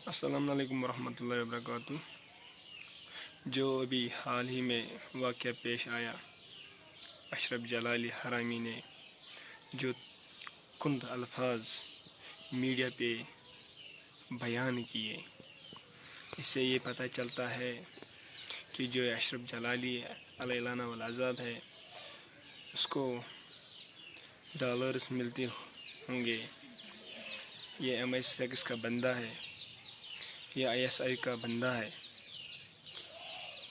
السلام علیکم ورحمۃ اللہ وبرکاتہ۔ جو ابھی حال ہی میں واقعہ پیش آیا، اشرف جلالی حرامی نے جو کند الفاظ میڈیا پہ بیان کیے، اس سے یہ پتہ چلتا ہے کہ جو اشرف جلالی علیہ لعنہ والعذاب ہے، اس کو ڈالرز ملتے ہوں گے۔ یہ MI6 کا بندہ ہے، یہ ISI کا بندہ ہے۔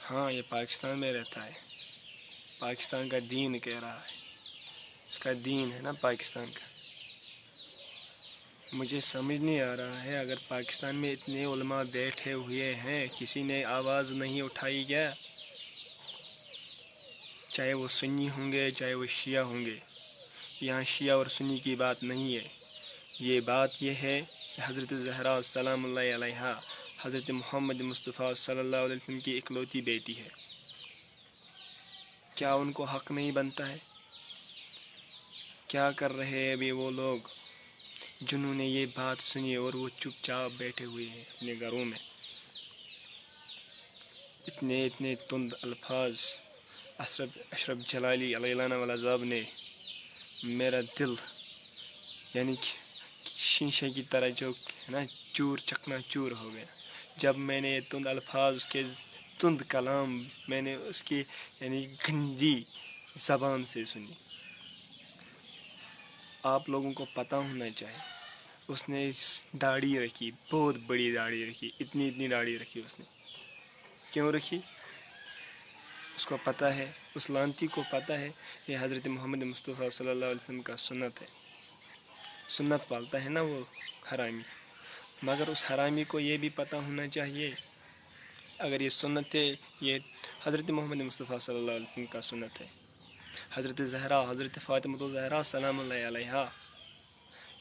ہاں، یہ پاکستان میں رہتا ہے، پاکستان کا دین کہہ رہا ہے، اس کا دین ہے نا پاکستان کا۔ مجھے سمجھ نہیں آ رہا ہے، اگر پاکستان میں اتنے علماء بیٹھے ہوئے ہیں، کسی نے آواز نہیں اٹھائی کیا؟ چاہے وہ سنی ہوں گے، چاہے وہ شیعہ ہوں گے۔ یہاں شیعہ اور سنی کی بات نہیں ہے، یہ بات یہ ہے کہ حضرت زہرا سلام اللہ علیہا حضرت محمد مصطفیٰ صلی اللہ علیہ وسلم کی اکلوتی بیٹی ہے۔ کیا ان کو حق نہیں بنتا ہے؟ کیا کر رہے ہیں ابھی وہ لوگ جنہوں نے یہ بات سنی اور وہ چپ چاپ بیٹھے ہوئے ہیں اپنے گھروں میں؟ اتنے تند الفاظ اشرف جلالی علیہ لعنہ والعذاب نے میرا دل یعنی کہ شیشے کی طرح جو ہے نا چکنا چور ہو گیا جب میں نے تند الفاظ، اس کے تند کلام میں نے اس کی یعنی گندی زبان سے سنی۔ آپ لوگوں کو پتہ ہونا چاہیے، اس نے داڑھی رکھی، بہت بڑی داڑھی رکھی، اتنی داڑھی رکھی۔ اس نے کیوں رکھی؟ اس کو پتہ ہے، اس لانتی کو پتہ ہے یہ حضرت محمد مصطفیٰ صلی اللہ علیہ وسلم کا سنت ہے، سنت پالتا ہے نا وہ حرامی۔ مگر اس حرامی کو یہ بھی پتہ ہونا چاہیے، اگر یہ سنت ہے، یہ حضرت محمد مصطفیٰ صلی اللہ علیہ وسلم کا سنت ہے۔ حضرت زہرا، حضرت فاطمہ الزہرا سلام اللہ علیہا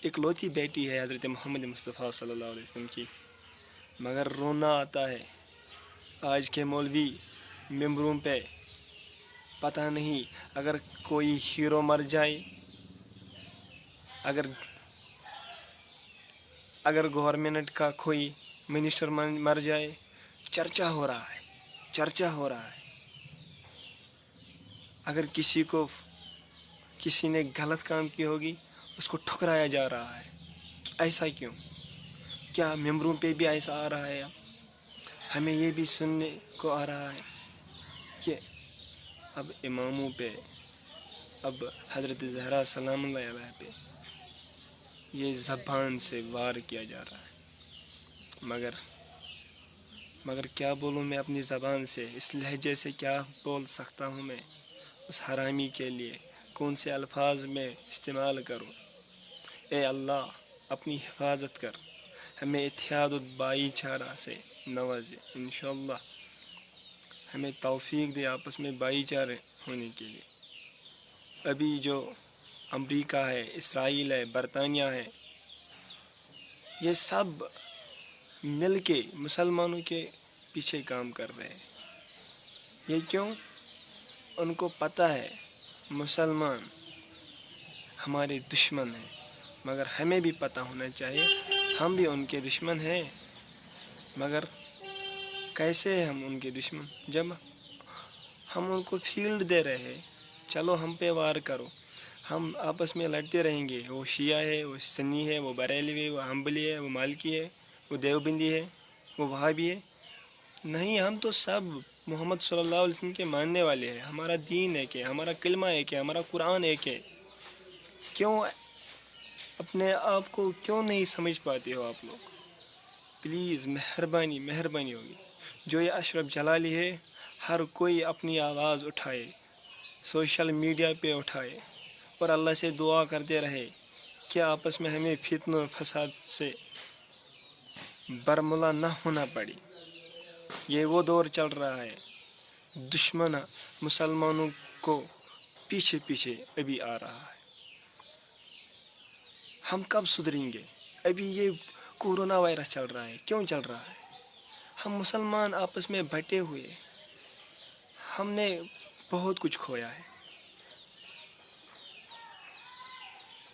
اکلوتی بیٹی ہے حضرت محمد مصطفیٰ صلی اللہ علیہ وسلم کی، مگر رونا آتا ہے آج کے مولوی ممبروں پہ۔ پتہ نہیں، اگر کوئی ہیرو مر جائے، اگر گورنمنٹ کا کوئی منسٹر مر جائے، چرچا ہو رہا ہے۔ اگر کسی نے غلط کام کی ہوگی، اس کو ٹھکرایا جا رہا ہے۔ ایسا کیوں؟ کیا ممبروں پہ بھی ایسا آ رہا ہے؟ ہمیں یہ بھی سننے کو آ رہا ہے کہ اب اماموں پہ، اب حضرت زہرا سلام اللہ علیہ پہ یہ زبان سے وار کیا جا رہا ہے۔ مگر کیا بولوں میں اپنی زبان سے، اس لہجے سے کیا بول سکتا ہوں میں اس حرامی کے لیے؟ کون سے الفاظ میں استعمال کروں؟ اے اللہ، اپنی حفاظت کر، ہمیں اتحاد و بھائی چارہ سے نوازے، انشاءاللہ ہمیں توفیق دے آپس میں بھائی چارے ہونے کے لیے۔ ابھی جو امریکہ ہے، اسرائیل ہے، برطانیہ ہے، یہ سب مل کے مسلمانوں کے پیچھے کام کر رہے ہیں۔ یہ کیوں؟ ان کو پتہ ہے مسلمان ہمارے دشمن ہیں، مگر ہمیں بھی پتہ ہونا چاہیے ہم بھی ان کے دشمن ہیں۔ مگر کیسے ہم ان کے دشمن؟ جب ہم ان کو فیلڈ دے رہے ہیں، چلو ہم پہ وار کرو، ہم آپس میں لڑتے رہیں گے، وہ شیعہ ہے، وہ سنی ہے، وہ بریلوی ہے، وہ حنبلی ہے، وہ مالکی ہے، وہ دیوبندی ہے، وہ وہابی ہے۔ نہیں، ہم تو سب محمد صلی اللہ علیہ وسلم کے ماننے والے ہیں، ہمارا دین ایک ہے، ہمارا کلمہ ایک ہے، ہمارا قرآن ایک ہے۔ کیوں اپنے آپ کو کیوں نہیں سمجھ پاتے ہو آپ لوگ؟ پلیز مہربانی ہوگی، جو یہ اشرف جلالی ہے، ہر کوئی اپنی آواز اٹھائے، سوشل میڈیا پہ اٹھائے اور اللہ سے دعا کرتے رہے کہ آپس میں ہمیں فتنہ و فساد سے برملا نہ ہونا پڑے۔ یہ وہ دور چل رہا ہے، دشمن مسلمانوں کو پیچھے ابھی آ رہا ہے۔ ہم کب سدھریں گے؟ ابھی یہ کورونا وائرس چل رہا ہے، کیوں چل رہا ہے؟ ہم مسلمان آپس میں بٹے ہوئے، ہم نے بہت کچھ کھویا ہے۔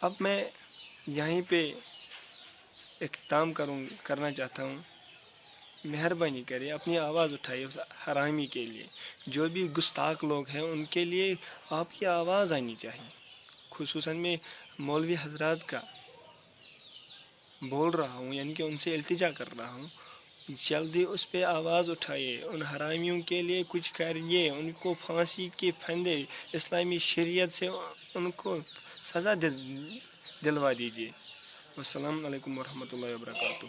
اب میں یہیں پہ اختتام کرنا چاہتا ہوں۔ مہربانی کرے اپنی آواز اٹھائیے اس حرامی کے لیے. جو بھی گستاخ لوگ ہیں ان کے لیے آپ کی آواز آنی چاہیے. خصوصاً میں مولوی حضرات کا بول رہا ہوں، یعنی کہ ان سے التجا کر رہا ہوں، جلدی اس پہ آواز اٹھائیے. ان حرامیوں کے لیے کچھ کریے، ان کو پھانسی کے پھندے اسلامی شریعت سے ان کو سزا دلوا دیجیے. السلام علیکم ورحمۃ اللہ وبرکاتہ.